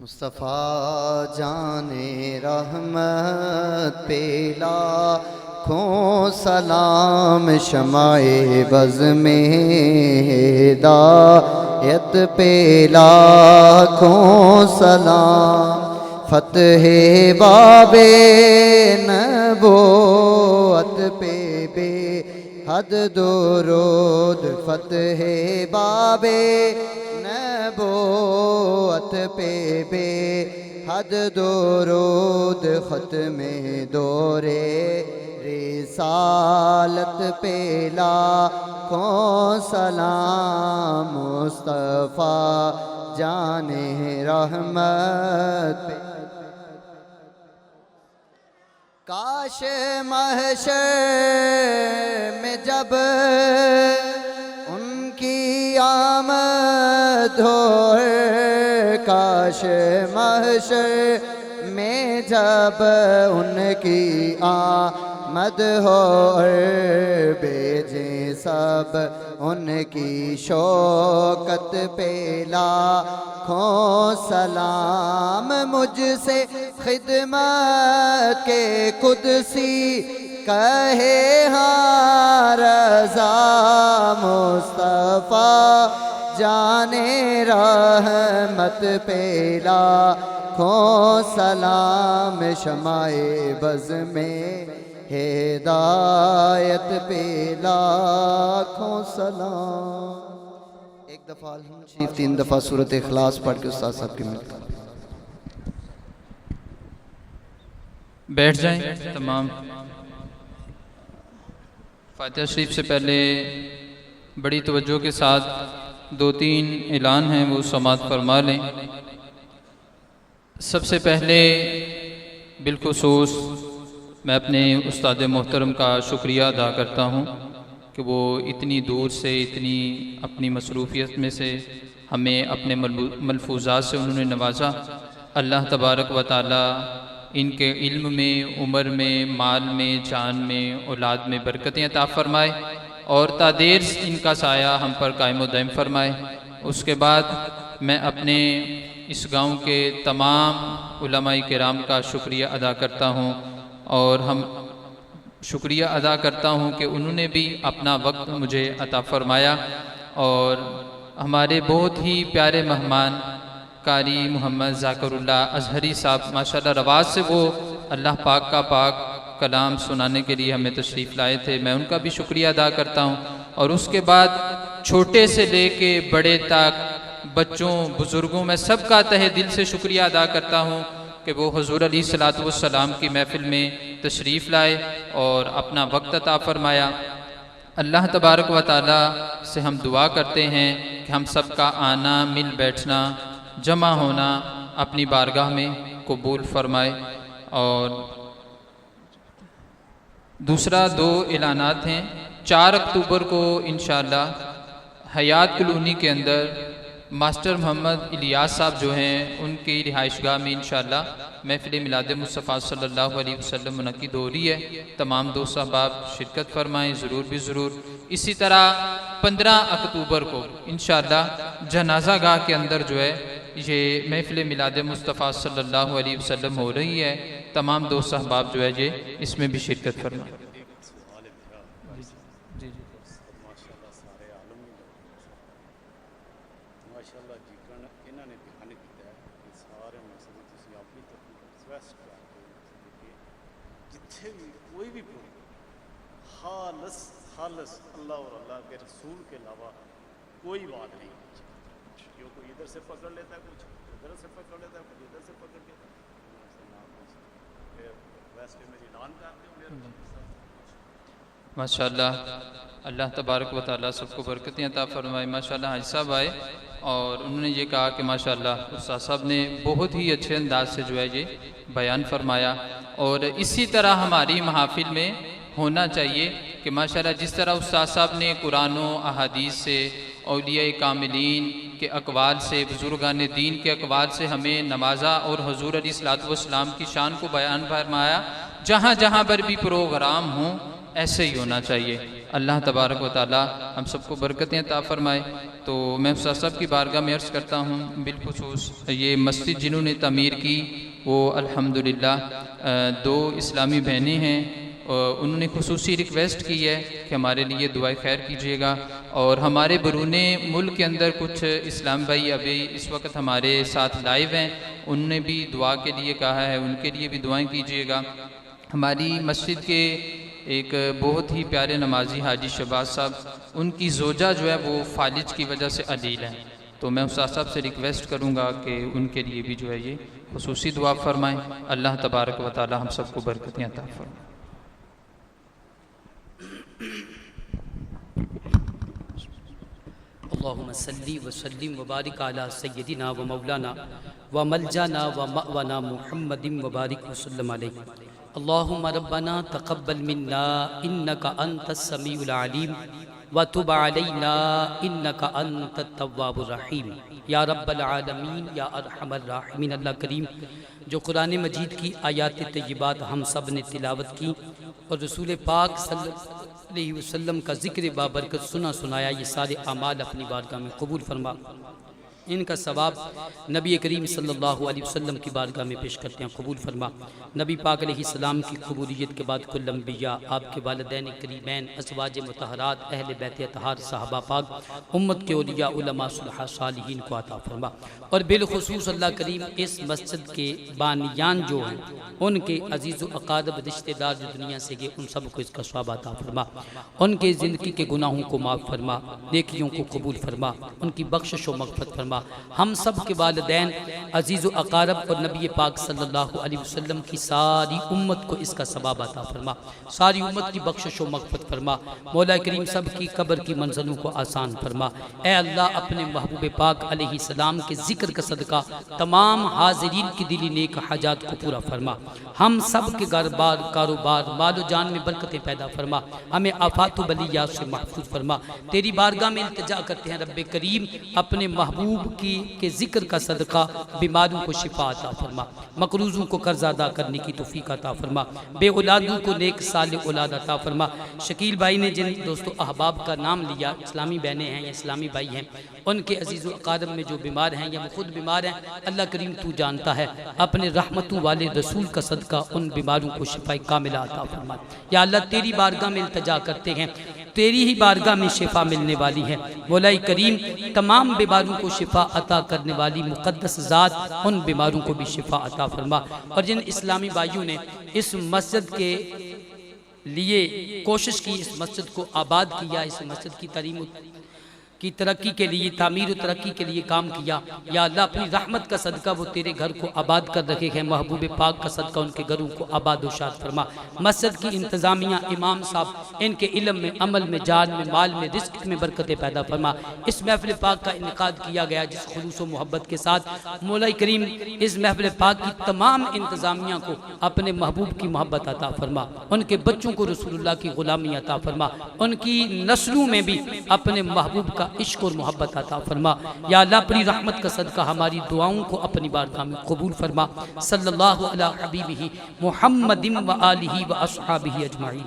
मुस्तफ़ा जाने रहमत पे लाखों सलाम, शमाए बज़ में हिदायत पे लाखों सलाम। फ़तहे बाबे नबूवत पे बेहद दुरूद, फ़तहे बाबे नबूवत पे बेहद दुरूद, ख़त्मे दोरे रिसालत पे लाखों सलाम। मुस्तफ़ा जाने रहमत पे काश महशर में जब उनकी आमद हो, काश महशर में जब उनकी आमद हो, भेजे सब उनकी शौकत पे लाखों सलाम। मुझसे खिदमत के कुदसी कहे हाँ रज़ा, मुस्तफ़ा जाने रहमत पे लाखों सलाम। शमाए बज़ में हिदायत पे लाखों सलाम। एक दफ़ा अल्हम्दुलिल्लाह, 3 दफ़ा सूरत इखलास पढ़ के उस्ताद साहब की मिलता। बैठ जाएं तमाम। फातिहा शरीफ से पहले बड़ी तवज्जो के साथ 2-3 ऐलान हैं, वो समात फरमा लें। सबसे पहले बिलखुसूस मैं अपने उस्ताद मोहतरम का शुक्रिया अदा करता हूँ कि वो इतनी दूर से, इतनी अपनी मसरूफ़ियत में से हमें अपने मलफूज़ात से उन्होंने नवाजा। अल्लाह तबारक व तआला इनके इल्म में, उम्र में, माल में, जान में, औलाद में बरकतें अता फ़रमाए और तादेर इनका साया हम पर कायम व दायम फरमाए। उसके बाद मैं अपने इस गांव के तमाम उलमाए किराम का शुक्रिया अदा करता हूं और हम शुक्रिया अदा करता हूं कि उन्होंने भी अपना वक्त मुझे अता फ़रमाया। और हमारे बहुत ही प्यारे मेहमान कारी मोहम्मद ज़ाकरुल्लाह अज़हरी साहब, माशाल्लाह रवाज से वो अल्लाह पाक का पाक कलाम सुनाने के लिए हमें तशरीफ़ लाए थे, मैं उनका भी शुक्रिया अदा करता हूँ। और उसके बाद छोटे से लेके बड़े तक, बच्चों बुज़ुर्गों, मैं सबका तहे दिल से शुक्रिया अदा करता हूँ कि वो हुज़ूर अलैहिस्सलातु वस्सलाम की महफ़िल में तशरीफ़ लाए और अपना वक्त अता फ़रमाया। अल्लाह तबारक व तआला से हम दुआ करते हैं कि हम सबका आना, मिल बैठना, जमा होना अपनी बारगाह में कबूल फरमाए। और दूसरा 2 ऐलानात हैं। 4 अक्टूबर को इंशाअल्लाह हयात कॉलोनी के अंदर मास्टर मोहम्मद इलियास साहब जो हैं, उनकी रिहाइशगाह में इंशाअल्लाह महफ़िल मिलाद मुस्तफ़ा सल्लल्लाहु अलैहि वसल्लम मुनक़्क़िद हो रही है। तमाम दोस्त अहबाब शिरकत फरमाएँ ज़रूर भी ज़रूर। इसी तरह 15 अक्टूबर को इंशाअल्लाह जनाजा गाह के अंदर जो है ये महफ़िल मिलाद मुस्तफ़ा सल्लल्लाहु अलैहि वसल्लम हो रही है। तमाम दोस्त अहबाब जो है ये इसमें भी शिरकत फरमाएँ। कोई भी खालस खालस अल्लाह और अल्लाह के रसूल के अलावा कोई बात नहीं। जो कोई इधर से पकड़ लेता है, कुछ इधर से पकड़ लेता है, कुछ इधर से पकड़ लेता है। वैसे मेरी ऐलान करते हैं माशाअल्लाह। अल्लाह तबारक व तआला सबको बरकतें अता फ़रमाए। माशाअल्लाह हाजी साहब आए और उन्होंने ये कहा कि माशाअल्लाह उस्ताद साहब ने बहुत ही अच्छे अंदाज से जो है ये बयान फरमाया। और इसी तरह हमारी महफिल में होना चाहिए कि माशाअल्लाह जिस तरह उस्ताद साहब ने कुरान व अहादीस से, औलिया कामिलीन के अक़वाल से, बुज़ुर्गान दीन के अक़वाल से हमें नवाजा और हुज़ूर अलैहिस्सलातु वस्सलाम की शान को बयान फरमाया। जहाँ जहाँ पर भी प्रोग्राम हों ऐसे ही होना चाहिए। अल्लाह तबारक व तआला हम सबको बरकतें अता फरमाए। तो मैं उस्ताद साहब की बारगाह में अर्ज़ करता हूँ, बिलखुसूस ये मस्जिद जिन्होंने तमीर की वो अल्हम्दुलिल्लाह दो इस्लामी बहनें हैं। उन्होंने खुसूसी रिक्वेस्ट की है कि हमारे लिए दुआए खैर कीजिएगा। और हमारे बरूने मुल्क के अंदर कुछ इस्लाम भाई अभी इस वक्त हमारे साथ लाइव हैं, उनने भी दुआ के लिए कहा है, उनके लिए भी दुआएं कीजिएगा। हमारी मस्जिद के एक बहुत ही प्यारे नमाजी हाजी शहबाज साहब, उनकी ज़ोजा जो है वो फालिज की वजह से अलील है। तो मैं उस्ताद साहब से रिक्वेस्ट करूँगा कि उनके लिए भी जो है ये खुसूसी दुआ फरमाएँ। अल्लाह तबारक व तआला हम सबको बरकतें अता फरमाए। अल्लाहुम्मा सल्ली व सल्लिम व बारिक अला सय्यदिना व मौलाना व मलजाना व मअवाना मुहम्मदिन व बारिक वसल्लम अलैहि। अल्लाहुम्मा रब्बना तक़ब्बल मिन्ना इन्नका अंतस समीउल अलीम व तुब अलैना इन्नका अंतत तव्वाबुर रहीम। या रब्बल आलमीन या अरहमर राहिमीन। अल्लाह करीम जो कुरान मजीद की आयात तय्यबात हम सब ने तिलावत की और रसूल पाक सल्लल्लाहु अलैहि वसल्लम का ज़िक्र बाबरकत सुना सुनाया, ये सारे अमाल अपनी बारगाह में कबूल फरमा। इनका सवाब नबी करीम सल्लल्लाहु अलैहि वसल्लम की बारगाह में पेश करते हैं, कबूल फरमा। नबी पाक अलैहिस्सलाम की कबूलियत के बाद कुल अंबिया, आपके वालिदैन करीमैन, अज़वाज मुतहरात, अहले बैत अतहार, सहाबा पाक, उम्मत के औलिया, उलमा, सुलहा, सालिहीन को अता फरमा। और बिलखुसूस अल्लाह करीम इस मस्जिद के बानियान जो हैं, उनके अजीज़ व अकादब रिश्तेदार जो दुनिया से गए, उन सबको इसका स्वाब अता फरमा। उनके ज़िंदगी के गुनाहों को माफ़ फरमा, नेकियों को कबूल फरमा, उनकी बख्शिश व मग़फ़िरत फरमा। हम सब के वालिदैन, अजीज़ व अकारब और नबी पाक सल्लल्लाहु अलैहि वसल्लम की सारी उम्मत को इसका सवाब अता फरमा। सारी उम्मत की बख्शिश व मग़फ़िरत फरमा। मौला करीम सब की कब्र की मंज़लों को आसान फरमा। ए अल्लाह अपने महबूब पाक अलैहिस्सलाम के ज़िक्र का सदका तमाम हाज़िरीन की दिली नेक हाजात को पूरा फरमा। हम सब के घर बार कारोबार मालो जान में बरकतें पैदा फरमा। हमें आफात व बलियात से महफूज फरमा। तेरी बारगाह में इल्तिजा करते हैं रब्बे करीम, अपने महबूब के ज़िक्र का सदका बीमारों को शिफा अता फरमा, मकरूज़ों को कर्ज अदा करने की तौफीक अता फरमा, बे औलादों को नेक साले औलाद अता फरमा। शकील भाई ने जिन दोस्तों अहबाब का नाम लिया, इस्लामी बहनें हैं या इस्लामी भाई हैं, उनके अजीज़ व अकादम में जो बीमार हैं या वो खुद बीमार हैं, अल्लाह करीम तू जानता है, अपने रहमतों वाले रसूल का सदका उन बीमारों को शिफा कामिला अता फरमा। या अल्लाह तेरी बारगाह में इल्तिजा करते हैं, तेरी ही बारगाह में शिफा मिलने वाली है। मौलाई करीम तमाम बीमारों को शिफा अता करने वाली मुक़द्दस ज़ात उन बीमारों को भी शिफा अता फरमा। और जिन इस्लामी भाइयों ने इस मस्जिद के लिए कोशिश की, इस मस्जिद को आबाद किया, इस मस्जिद की तारीम की तरक्की के लिए, तामीर और तरक्की के लिए काम किया, या अल्लाह अपनी रहमत का सदका वो तेरे घर को आबाद कर रखे हैं। महबूब पाक का सदका उनके घरों को आबाद व शाद फरमा। मस्जिद की इंतज़ामिया, इमाम साहब, इनके इल्म में, अमल में, जान में, माल में, रिज़्क़ में बरकतें पैदा फरमा। इस महफ़िल पाक का इनेकाद किया गया जिस खुलूस व मोहब्बत के साथ, मौला करीम इस महफ़िल पाक की तमाम इंतज़ामिया को अपने महबूब की मोहब्बत अता फरमा। उनके बच्चों को रसूलुल्लाह की ग़ुलामी अता फरमा। उनकी नस्लों में भी अपने महबूब का इश्क और मोहब्बत अता फरमा। या अल्लाह अपनी रहमत का सदका हमारी दुआओं को अपनी बारगाह में कबूल फरमा। सल्लल्लाहु अला हबीबिही मुहम्मदिन व आलिही व अस्हाबिही अजमाइन।